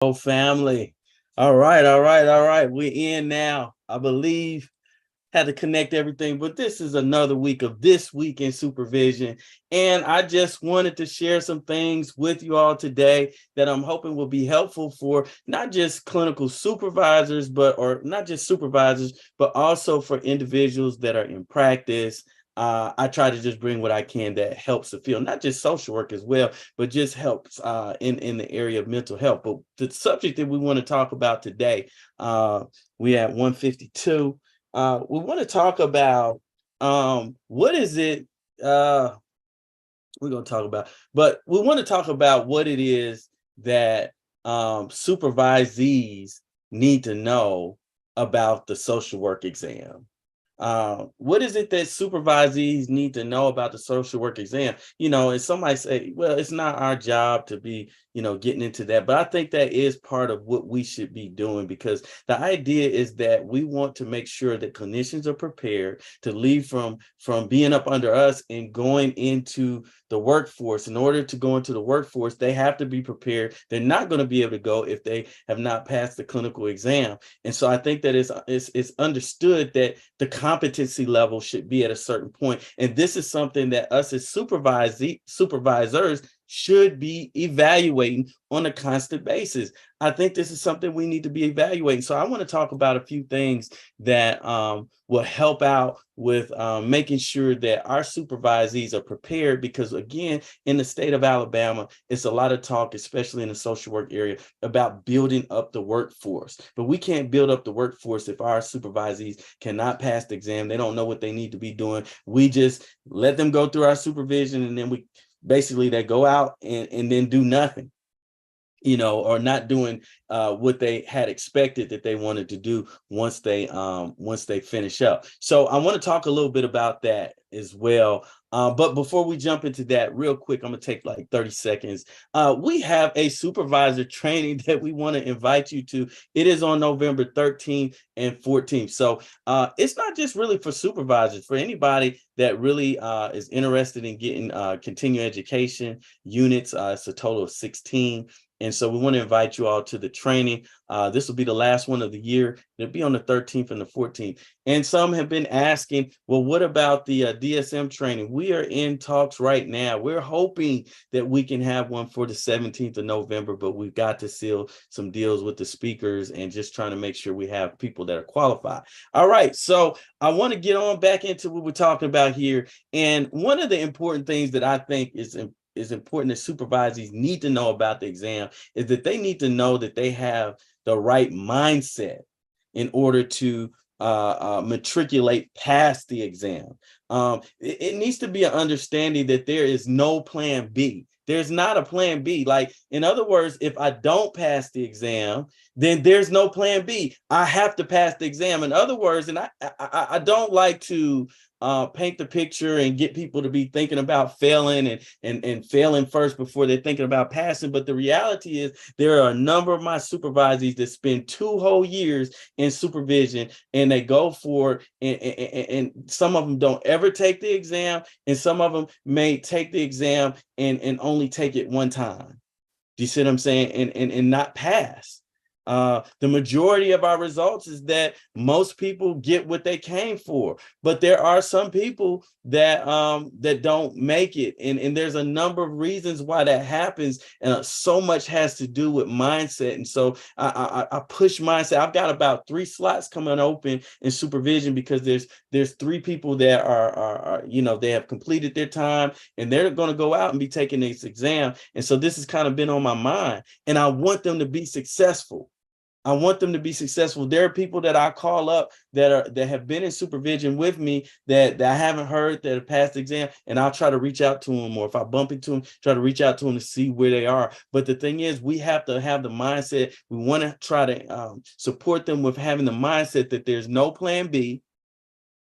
Oh, family. All right. We're in now. I believe had to connect everything, but this is another week of This Week in Supervision. And I just wanted to share some things with you all today that I'm hoping will be helpful for not just clinical supervisors, or not just supervisors, but also for individuals that are in practice. I try to just bring what I can that helps the field, not just social work as well, but just helps in the area of mental health. But the subject that we want to talk about today, we at 152. We want to talk about what is it we're going to talk about, but we want to talk about what it is that supervisees need to know about the social work exam. What is it that supervisees need to know about the social work exam? And somebody say, well, it's not our job to be, getting into that. But I think that is part of what we should be doing, because the idea is that we want to make sure that clinicians are prepared to leave from being up under us and going into the workforce. In order to go into the workforce, they have to be prepared. They're not going to be able to go if they have not passed the clinical exam. And so I think that it's understood that the competency level should be at a certain point. And this is something that us as supervisors should be evaluating on a constant basis. I think this is something we need to be evaluating. So I want to talk about a few things that will help out with making sure that our supervisees are prepared, because again, in the state of Alabama, it's a lot of talk, especially in the social work area, about building up the workforce. But we can't build up the workforce if our supervisees cannot pass the exam. They don't know what they need to be doing. We just let them go through our supervision, and then they go out and then do nothing, or not doing what they had expected that they wanted to do once they finish up. So I want to talk a little bit about that as well. But before we jump into that, real quick, I'm gonna take like 30 seconds. We have a supervisor training that we want to invite you to. It is on November 13th and 14th. So it's not just really for supervisors, for anybody that really is interested in getting continuing education units. It's a total of 16. And so we want to invite you all to the training. This will be the last one of the year. It'll be on the 13th and the 14th. And some have been asking, well, what about the DSM training? We are in talks right now. We're hoping that we can have one for the 17th of November, but we've got to seal some deals with the speakers and just trying to make sure we have people that are qualified. All right, so I want to get on back into what we're talking about here. And one of the important things that I think is important that supervisees need to know about the exam is that they need to know that they have the right mindset in order to matriculate past the exam. It needs to be an understanding that there is no plan B. There's not a plan B. Like, in other words, if I don't pass the exam, then there's no plan B. I have to pass the exam. In other words, and I don't like to paint the picture and get people to be thinking about failing and failing first before they're thinking about passing. But the reality is there are a number of my supervisees that spend 2 whole years in supervision, and they go for and some of them don't ever take the exam, and some of them may take the exam and only take it one time. Do you see what I'm saying? And not pass. The majority of our results is that most people get what they came for, but there are some people that that don't make it, and there's a number of reasons why that happens, and so much has to do with mindset. And so I push mindset. I've got about 3 slots coming open in supervision, because there's 3 people that are they have completed their time, and they're going to go out and be taking this exam. And so this has kind of been on my mind, and I want them to be successful. I want them to be successful. There are people that I call up that have been in supervision with me that I haven't heard that have passed the exam, and I'll try to reach out to them, or if I bump into them, try to reach out to them to see where they are. But the thing is, we have to have the mindset. We want to try to support them with having the mindset that there's no plan B.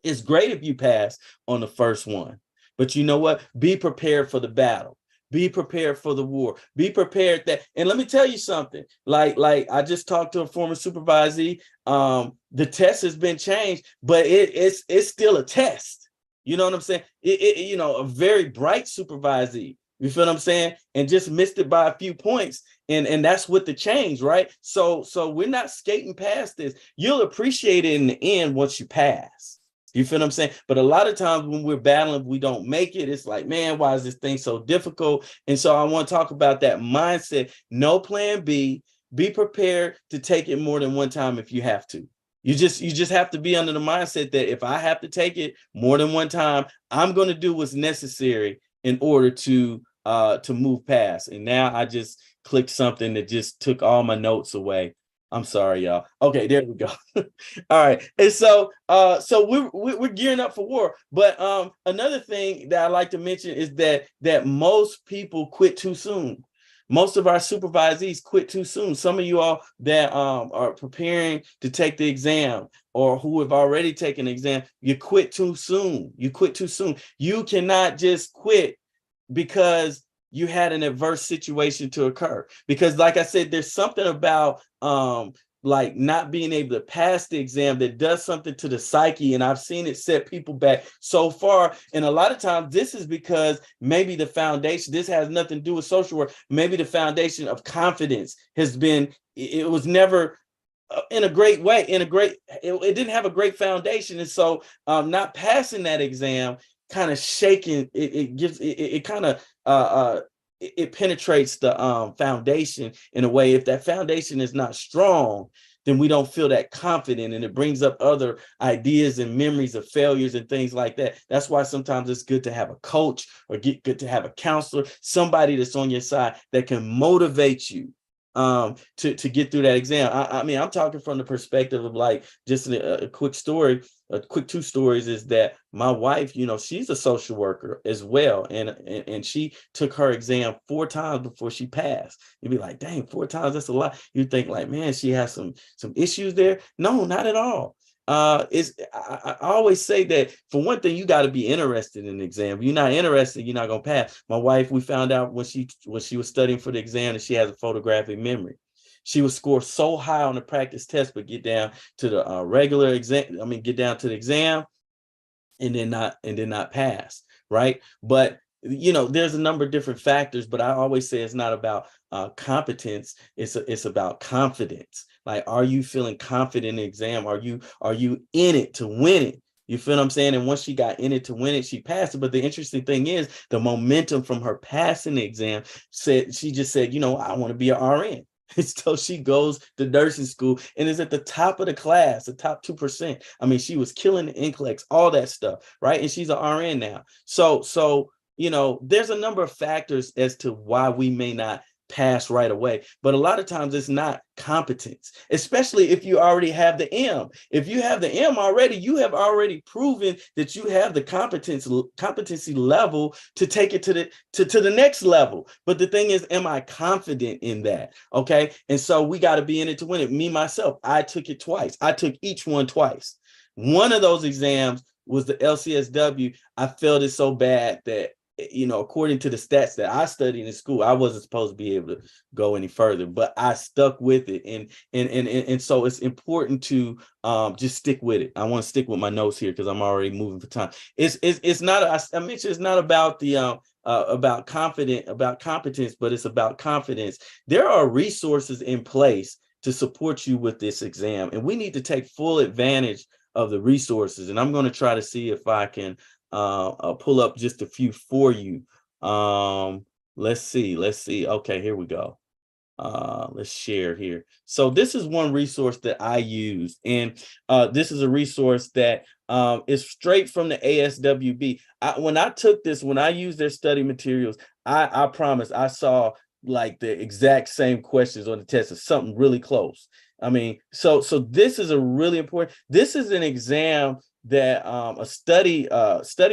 It's great if you pass on the first one, but you know what? Be prepared for the battle. Be prepared for the war. Be prepared that, and let me tell you something. Like I just talked to a former supervisee. The test has been changed, but it's still a test. You know what I'm saying? A very bright supervisee. You feel what I'm saying? And just missed it by a few points. And that's with the change, right? So we're not skating past this. You'll appreciate it in the end once you pass. You feel what I'm saying? But a lot of times when we're battling, we don't make it. It's like, man, why is this thing so difficult? And so I want to talk about that mindset. No plan B. Be prepared to take it more than one time if you have to. You just have to be under the mindset that if I have to take it more than one time, I'm going to do what's necessary in order to move past. And now I just clicked something that just took all my notes away. I'm sorry, y'all. Okay, there we go. All right. And so we're gearing up for war. But another thing that I like to mention is that most people quit too soon. Most of our supervisees quit too soon. Some of you all that are preparing to take the exam or who have already taken the exam, you quit too soon. You quit too soon. You cannot just quit because you had an adverse situation to occur. Because like I said, there's something about like not being able to pass the exam that does something to the psyche. And I've seen it set people back so far. And a lot of times this is because maybe the foundation, this has nothing to do with social work. Maybe the foundation of confidence has been, it was never in a great way, it didn't have a great foundation. And so not passing that exam kind of shaking, it kind of it penetrates the foundation in a way. If that foundation is not strong, then we don't feel that confident, and it brings up other ideas and memories of failures and things like that. That's why sometimes it's good to have a coach or good to have a counselor, somebody that's on your side that can motivate you to get through that exam. I mean, I'm talking from the perspective of like just a quick story. A quick two stories is that my wife, she's a social worker as well, and she took her exam 4 times before she passed. You'd be like, dang, 4 times, that's a lot. You think like, man, she has some issues there. No, not at all. I always say that for one thing, you got to be interested in the exam. If you're not interested, you're not gonna pass. My wife, we found out when she was studying for the exam that she has a photographic memory. She would score so high on the practice test, but get down to the regular exam. I mean, get down to the exam and then not pass, right? But there's a number of different factors, but I always say it's not about competence. It's about confidence. Like, are you feeling confident in the exam? Are you in it to win it? You feel what I'm saying? And once she got in it to win it, she passed it. But the interesting thing is the momentum from her passing the exam she just said, I want to be an RN. So she goes to nursing school and is at the top of the class, the top 2%. I mean, she was killing the NCLEX, all that stuff, right? And she's an RN now. So there's a number of factors as to why we may not pass right away. But a lot of times it's not competence, especially if you already have the M. If you have the M already, you have already proven that you have the competency level to take it to the next level. But the thing is, am I confident in that? Okay. And so we got to be in it to win it. Me, myself, I took it twice. I took each one twice. One of those exams was the LCSW. I failed it so bad that according to the stats that I studied in school, I wasn't supposed to be able to go any further, but I stuck with it. And so it's important to just stick with it. I want to stick with my notes here because I'm already moving for time. It's not, I mentioned it's not about the about competence, but it's about confidence. There are resources in place to support you with this exam, and we need to take full advantage of the resources. And I'm going to try to see if I can I'll pull up just a few for you. Let's see. Okay, here we go. Let's share here. So this is one resource that I use, and this is a resource that is straight from the ASWB. When I used their study materials, I promise I saw like the exact same questions on the test, or something really close. I mean, so this is a really important. This is an exam that a study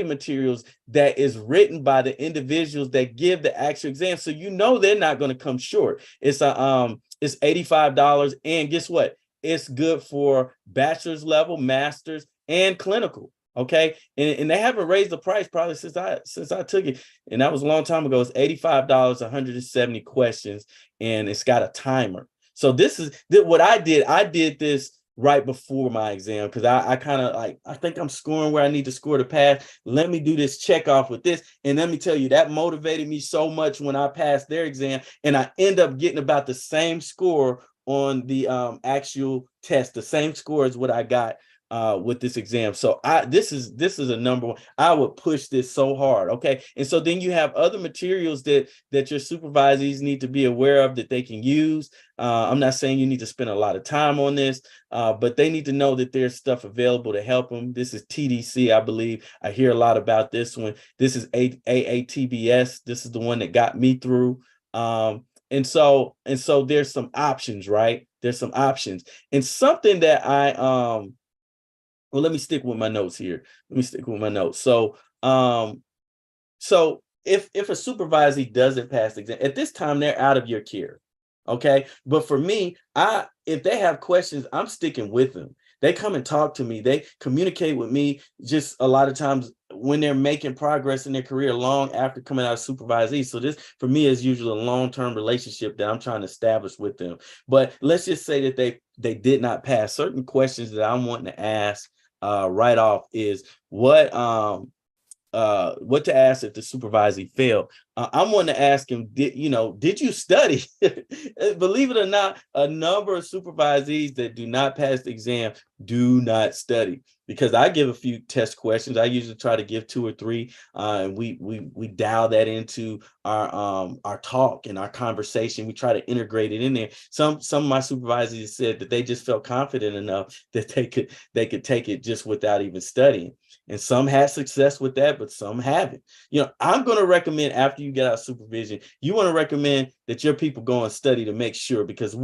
materials that is written by the individuals that give the actual exam, so they're not going to come short. It's it's $85, and guess what? It's good for bachelor's level, master's, and clinical. Okay, and they haven't raised the price probably since I took it, and that was a long time ago. It's $85, 170 questions, and it's got a timer. So this is what I did. I did this right before my exam, because I kind of like, I think I'm scoring where I need to score to pass. Let me do this check off with this. And let me tell you, that motivated me so much when I passed their exam, and I end up getting about the same score on the actual test, the same score as what I got with this exam. So this is a number one. I would push this so hard. Okay. And so then you have other materials that your supervisees need to be aware of that they can use. I'm not saying you need to spend a lot of time on this, but they need to know that there's stuff available to help them. This is TDC, I believe. I hear a lot about this one. This is AATBS. This is the one that got me through. And so there's some options, right? There's some options. And something that well, let me stick with my notes here. Let me stick with my notes. So, so if a supervisee doesn't pass the exam, at this time they're out of your care. Okay. But for me, if they have questions, I'm sticking with them. They come and talk to me. They communicate with me just a lot of times when they're making progress in their career long after coming out of supervisee. So this for me is usually a long-term relationship that I'm trying to establish with them. But let's just say that they did not pass. Certain questions that I'm wanting to ask right off is what to ask if the supervisee failed. I'm wanting to ask him, did you study? Believe it or not, a number of supervisees that do not pass the exam do not study, because I give a few test questions. I usually try to give 2 or 3, and we dial that into our talk and our conversation. We try to integrate it in there. Some of my supervisors said that they just felt confident enough that they could take it just without even studying. And some had success with that, but some haven't. I'm going to recommend, after you get out of supervision, you want to recommend that your people go and study to make sure, because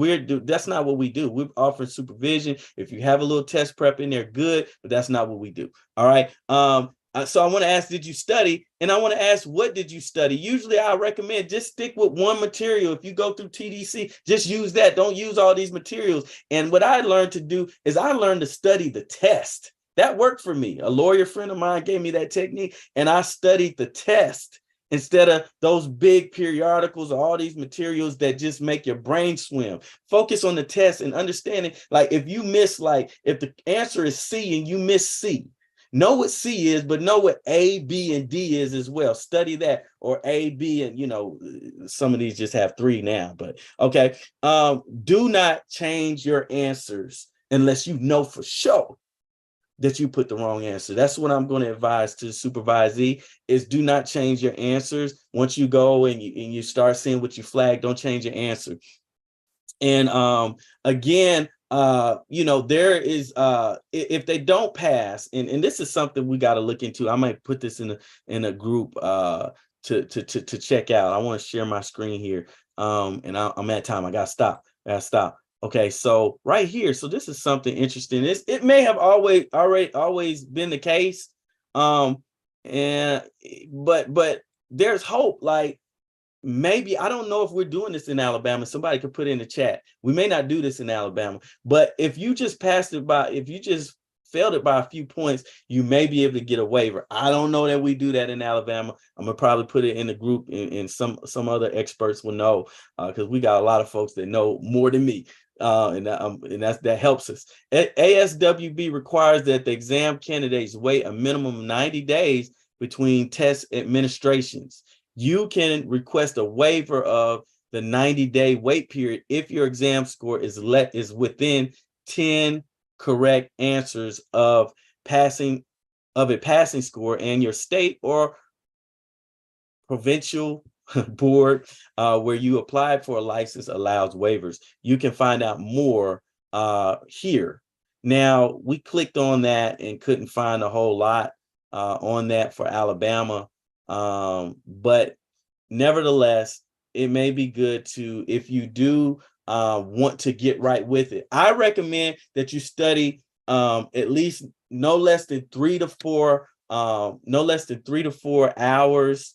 that's not what we do. We're offering supervision. If you have a little test prep in there, good, but that's not what we do. All right. So I want to ask, did you study? And I want to ask, what did you study? Usually I recommend just stick with one material. If you go through TDC, just use that. Don't use all these materials. And what I learned to do is I learned to study the test. That worked for me. A lawyer friend of mine gave me that technique, and I studied the test instead of those big periodicals or all these materials that just make your brain swim. Focus on the test and understanding, like if you miss, if the answer is C and you miss C, know what C is, but know what A, B, and D is as well. Study that, or A, B, and some of these just have 3 now, but okay. Do not change your answers unless you know for sure that you put the wrong answer. That's what I'm going to advise to the supervisee, is do not change your answers. Once you go and you start seeing what you flag, don't change your answer. And again, there is if they don't pass, and this is something we got to look into. I might put this in a group to check out. I want to share my screen here. And I'm at time. I gotta stop. Okay, so right here, so this is something interesting. It may have always been the case, and but there's hope. Like, maybe, I don't know if we're doing this in Alabama. Somebody could put in the chat. We may not do this in Alabama, but if you just failed it by a few points, you may be able to get a waiver. I don't know that we do that in Alabama. I'm gonna probably put it in the group, and some other experts will know, because we got a lot of folks that know more than me. And that helps us. ASWB requires that the exam candidates wait a minimum of 90 days between test administrations. You can request a waiver of the 90-day wait period if your exam score is within 10 correct answers of a passing score, and your state or provincial board where you applied for a license allows waivers. You can find out more here. Now, we clicked on that and couldn't find a whole lot on that for Alabama, but nevertheless, it may be good to, if you do want to get right with it, I recommend that you study at least no less than 3 to 4 hours.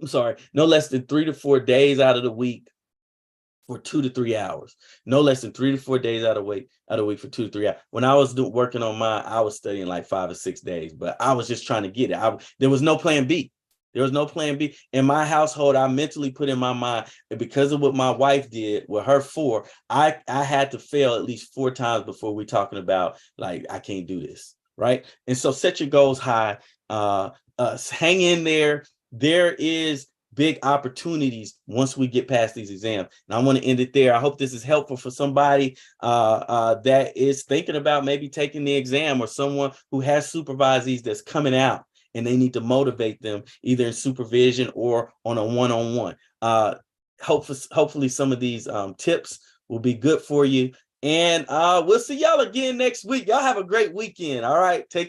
I'm sorry, no less than 3 to 4 days out of the week for 2 to 3 hours. No less than 3 to 4 days out of week for 2 to 3 hours. When I was working on mine, I was studying like 5 or 6 days, but I was just trying to get it. There was no plan B. There was no plan B. In my household, I mentally put in my mind, and because of what my wife did with her 4, I had to fail at least 4 times before we're talking about, like, I can't do this, right? And so set your goals high. Hang in there. There is big opportunities once we get past these exams. And I want to end it there. I hope this is helpful for somebody that is thinking about maybe taking the exam, or someone who has supervisees that's coming out and they need to motivate them either in supervision or on a one-on-one. Hopefully some of these tips will be good for you. And we'll see y'all again next week. Y'all have a great weekend. All right. Take care.